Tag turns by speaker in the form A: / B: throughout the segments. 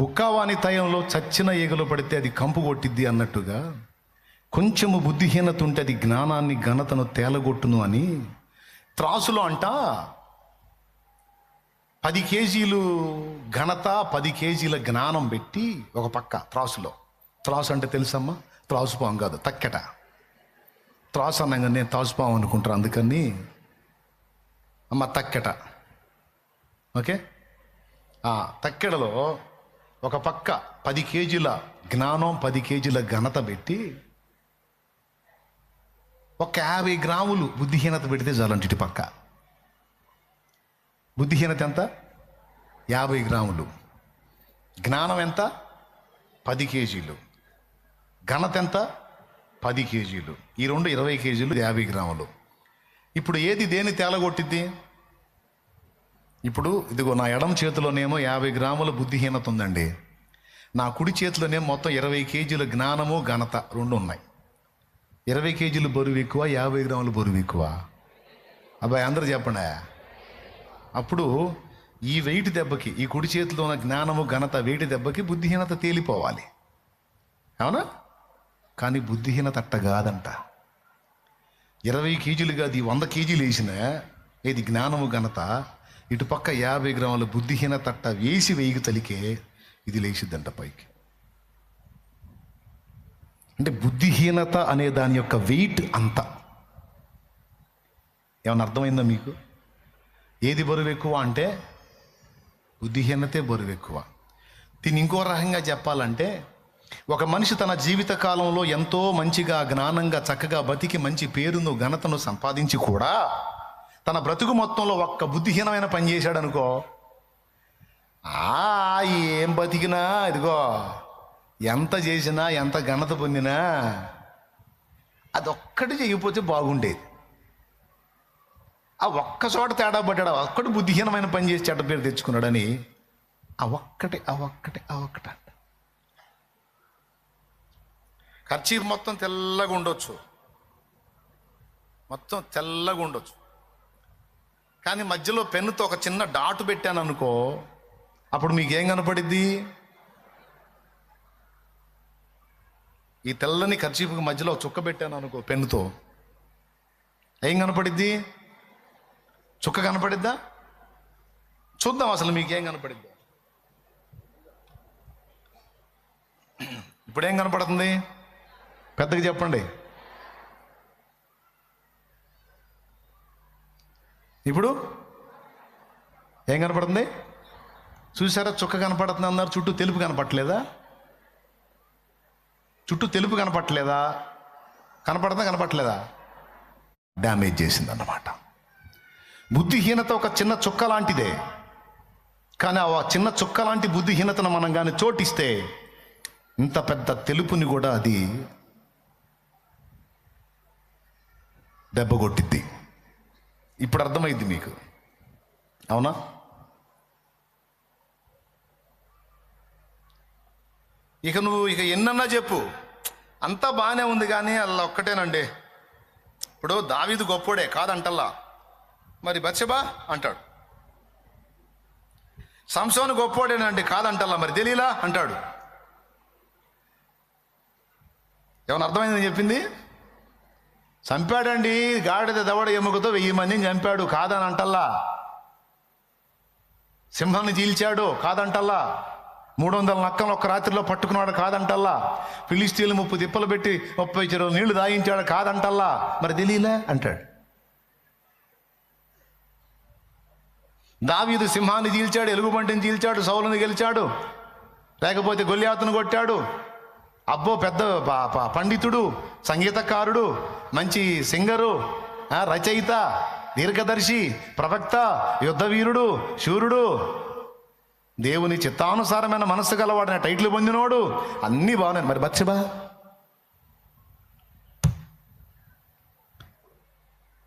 A: బుక్కావాని తయంలో చచ్చిన ఈగలు పడితే అది కంపు కొట్టిద్ది అన్నట్టుగా కొంచెము బుద్ధిహీనత ఉంటే అది జ్ఞానాన్ని ఘనతను తేలగొట్టును అని త్రాసులో అంట 10 కేజీలు ఘనత 10 కేజీల జ్ఞానం పెట్టి ఒక పక్క త్రాసులో. త్రాసు అంటే తెలుసమ్మా? త్రాసుపాం కాదు, తక్కెట. త్రాసు అన్నాగా నేను త్రాసుపాం అనుకుంటాను, అందుకని అమ్మ తక్కెట. ఓకే, తక్కెడలో ఒక పక్క 10 కేజీల జ్ఞానం 10 కేజీల ఘనత పెట్టి ఒక 50 గ్రాములు బుద్ధిహీనత పెడితే చాలంట. ఇటు పక్క బుద్ధిహీనత ఎంత? 50 గ్రాములు. జ్ఞానం ఎంత? 10 కేజీలు. ఘనత ఎంత? 10 కేజీలు. ఈ రెండు 20 కేజీలు, 50 గ్రాములు. ఇప్పుడు ఏది దేని తేలగొట్టిద్ది? ఇప్పుడు ఇదిగో నా ఎడమ చేతిలోనేమో 50 గ్రాముల బుద్ధిహీనత ఉందండి, నా కుడి చేతిలోనేమో మొత్తం 20 కేజీల జ్ఞానము ఘనత రెండు ఉన్నాయి. 20 కేజీలు బరువు ఎక్కువ, 50 గ్రాములు బరువు ఎక్కువ? అబ్బాయి అందరూ చెప్పండి. అప్పుడు ఈ వెయిట్ దెబ్బకి, ఈ కుడి చేతిలో ఉన్న జ్ఞానము ఘనత వెయిట్ దెబ్బకి బుద్ధిహీనత తేలిపోవాలి, అవునా? కానీ బుద్ధిహీనత అట్ట కాదంట. 20 కేజీలు కాదు, 100 కేజీలు వేసిన ఇది జ్ఞానము ఘనత, ఇటుపక్క 50 గ్రాముల బుద్ధిహీనత అట్ట వేయికి తలికే ఇది లేచిద్దంట పైకి. అంటే బుద్ధిహీనత అనే దాని యొక్క వెయిట్ అంత. ఏమన్నా అర్థమైందా మీకు? ఏది బరువు ఎక్కువ అంటే బుద్ధిహీనతే బరువు ఎక్కువ. దీన్ని ఇంకో రకంగా చెప్పాలంటే, ఒక మనిషి తన జీవిత కాలంలో ఎంతో మంచిగా జ్ఞానంగా చక్కగా బతికి మంచి పేరును ఘనతను సంపాదించి కూడా తన బ్రతుకు మొత్తంలో ఒక్క బుద్ధిహీనమైన పని చేశాడు అనుకో, ఏం బతికినా ఇదిగో ఎంత చేసినా ఎంత ఘనత పొందినా అదొక్కటి చేయకపోతే బాగుండేది. ఆ ఒక్క చోట తేడా పడ్డాడు, ఒక్కటి బుద్ధిహీనమైన పని చేసి చెడ్డ పేరు తెచ్చుకున్నాడని ఆ ఒక్కటే అంట. కర్చీఫ్ మొత్తం తెల్లగా ఉండొచ్చు, మొత్తం తెల్లగా ఉండొచ్చు, కానీ మధ్యలో పెన్నుతో ఒక చిన్న డాటు పెట్టాను అనుకో, అప్పుడు మీకేం కనపడిద్ది? ఈ తెల్లని కర్చీఫ్కి మధ్యలో చుక్క పెట్టాను అనుకో పెన్నుతో, ఏం కనపడిద్ది? చుక్క కనపడిద్దా? చూద్దాం అసలు మీకేం కనపడిద్దా. ఇప్పుడేం కనపడుతుంది? పెద్దగా చెప్పండి. ఇప్పుడు ఏం కనపడుతుంది? చూసారా, చుక్క కనపడుతుంది అన్నారు, చుట్టూ తెలుపు కనపడలేదా? చుట్టూ తెలుపు కనపడలేదా? కనపడట్లేదా? డ్యామేజ్ చేసింది అన్నమాట. బుద్ధిహీనత ఒక చిన్న చుక్క లాంటిదే, కానీ ఆ చిన్న చుక్క లాంటి బుద్ధిహీనతను మనం కానీ చోటిస్తే ఇంత పెద్ద తెలుపుని కూడా అది దెబ్బ కొట్టిద్ది. ఇప్పుడు అర్థమైంది మీకు, అవునా? ఇక ఎన్నన్నా చెప్పు, అంతా బాగానే ఉంది, కానీ అలా ఒక్కటేనండి. ఇప్పుడు దావీదు గొప్పోడే కాదంటల్లా, మరి బత్షెబా అంటాడు. సంసోను గొప్పోడేనండి కాదంటల్లా, మరి దెలీలా అంటాడు. ఏమన్నా అర్థమైందని చెప్పింది? చంపాడండి, గాడిద దవడ ఎముకతో 1000 మందిని చంపాడు కాదని అంటల్లా. సింహాన్ని చీల్చాడు కాదంటల్లా. 300 నక్కలను ఒక్క రాత్రిలో పట్టుకున్నాడు కాదంటల్లా. ఫిలిస్తీన్లు 30 తిప్పలు పెట్టి 30 చెరువులు నీళ్లు దాగించాడు కాదంటల్లా, మరి తెలియలే అంటాడు. దావీదు సింహాన్ని చీల్చాడు, ఎలుగుబంటిని చీల్చాడు, సౌలుని గెలిచాడు, లేకపోతే గొల్యాతును కొట్టాడు. అబ్బో పెద్ద పండితుడు, సంగీతకారుడు, మంచి సింగరు, రచయిత, దీర్ఘదర్శి, ప్రవక్త, యుద్ధవీరుడు, శూరుడు, దేవుని చిత్తానుసారమైన మనస్సు గలవాడిన టైటిల్ పొందినోడు, అన్నీ బాగున్నాయి. మరి బత్షెబా?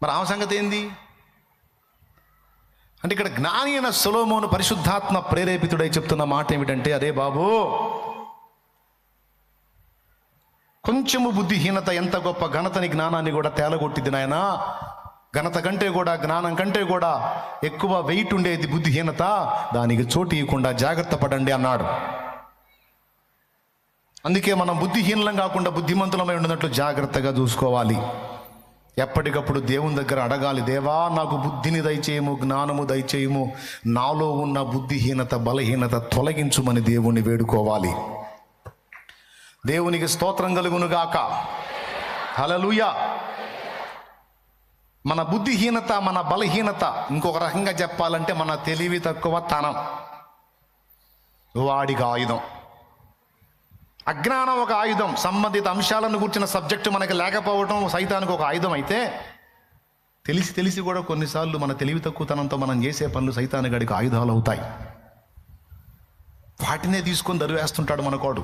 A: మరి ఆమె సంగతి ఏంది అంటే, ఇక్కడ జ్ఞాని అయిన సొలొమోను పరిశుద్ధాత్మ ప్రేరేపితుడై చెప్తున్న మాట ఏమిటంటే, అదే బాబు, కొంచెము బుద్ధిహీనత ఎంత గొప్ప ఘనతని జ్ఞానాన్ని కూడా తేలగొట్టింది నాయనా. ఘనత కంటే కూడా, జ్ఞానం కంటే కూడా ఎక్కువ వెయిట్ ఉండేది బుద్ధిహీనత, దానికి చోటు ఇవ్వకుండా జాగ్రత్త పడండి అన్నాడు. అందుకే మనం బుద్ధిహీనం కాకుండా బుద్ధిమంతులమై ఉన్నట్లు జాగ్రత్తగా చూసుకోవాలి. ఎప్పటికప్పుడు దేవుని దగ్గర అడగాలి, దేవా నాకు బుద్ధిని దయచేయము, జ్ఞానము దయచేయము, నాలో ఉన్న బుద్ధిహీనత బలహీనత తొలగించుమని దేవుణ్ణి వేడుకోవాలి. దేవునికి స్తోత్రం కలుగునుగాక. హల్లెలూయా. మన బుద్ధిహీనత మన బలహీనత, ఇంకొక రకంగా చెప్పాలంటే మన తెలివి తక్కువ తనం వాడికి ఆయుధం. అజ్ఞానం ఒక ఆయుధం. సంబంధిత అంశాలను గురించిన సబ్జెక్టు మనకి లేకపోవడం సైతానికి ఒక ఆయుధం అయితే, తెలిసి కూడా కొన్నిసార్లు మన తెలివి తక్కువతనంతో మనం చేసే పనులు సైతాని గడికి ఆయుధాలు అవుతాయి. వాటినే తీసుకొని దరివేస్తుంటాడు మనకోడు.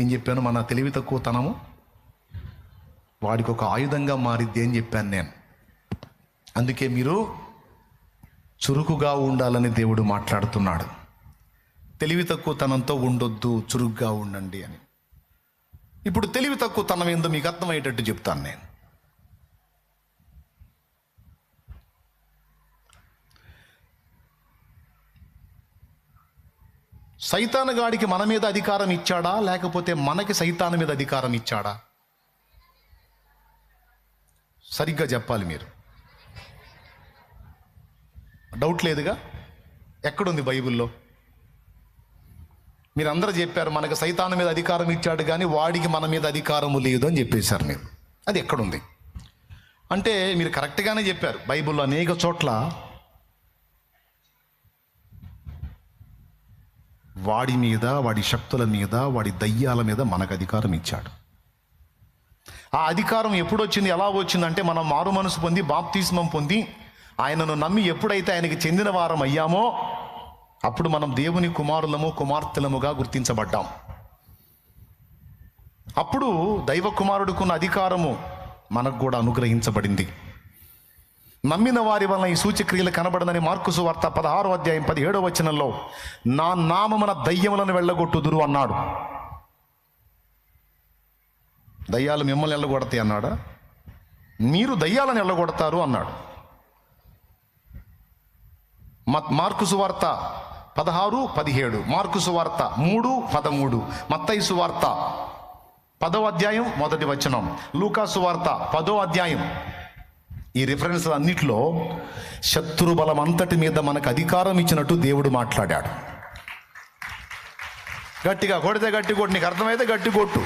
A: ఏం చెప్పాను? మన తెలివి తక్కువతనము వాడికి ఒక ఆయుధంగా మారిద్ది అని చెప్పాను నేను. అందుకే మీరు చురుకుగా ఉండాలని దేవుడు మాట్లాడుతున్నాడు. తెలివి తక్కువతనంతో ఉండొద్దు, చురుగ్గా ఉండండి అని. ఇప్పుడు తెలివి తక్కువతనం ఏందో మీకు అర్థమయ్యేటట్టు చెప్తాను నేను. సైతాను గాడికి మన మీద అధికారం ఇచ్చాడా, లేకపోతే మనకి సైతాను మీద అధికారం ఇచ్చాడా? సరిగ్గా చెప్పాలి మీరు. డౌట్ లేదుగా? ఎక్కడుంది బైబిల్లో? మీరు అందరూ చెప్పారు మనకు సైతాను మీద అధికారం ఇచ్చాడు కానీ వాడికి మన మీద అధికారము లేదు అని చెప్పేశారు మీరు. అది ఎక్కడుంది అంటే మీరు కరెక్ట్గానే చెప్పారు. బైబిల్లో అనేక చోట్ల వాడి మీద, వాడి శక్తుల మీద, వాడి దయ్యాల మీద మనకు అధికారం ఇచ్చాడు. ఆ అధికారం ఎప్పుడు వచ్చింది, ఎలా వచ్చిందంటే మనం మారు మనసు పొంది బాప్తిస్మం పొంది ఆయనను నమ్మి ఎప్పుడైతే ఆయనకి చెందిన వారం అయ్యామో అప్పుడు మనం దేవుని కుమారులము కుమార్తెలముగా గుర్తించబడ్డాం. అప్పుడు దైవ కుమారుడుకున్న అధికారము మనకు కూడా అనుగ్రహించబడింది. నమ్మిన వారి వలన ఈ సూచక్రియలు కనబడదని మార్కు సువార్త 16వ అధ్యాయం 17వ వచనంలో నా నామమున దయ్యములను వెళ్ళగొట్టుదురు అన్నాడు. దయ్యాలు మిమ్మల్ని వెళ్ళగొడతాయి అన్నాడా? మీరు దయ్యాలను వెళ్ళగొడతారు అన్నాడు. మార్కు సువార్త 16:17, మార్కు సువార్త 3:13, మత్తయి సువార్త 10వ అధ్యాయం 1వ వచనం, లూకా సువార్త 10వ అధ్యాయం. ఈ రిఫరెన్స్ అన్నిట్లో శత్రు బలం అంతటి మీద మనకు అధికారం ఇచ్చినట్టు దేవుడు మాట్లాడాడు. గట్టిగా కొడితే గట్టి కొట్టు, నీకు అర్థమైతే గట్టి కొట్టు.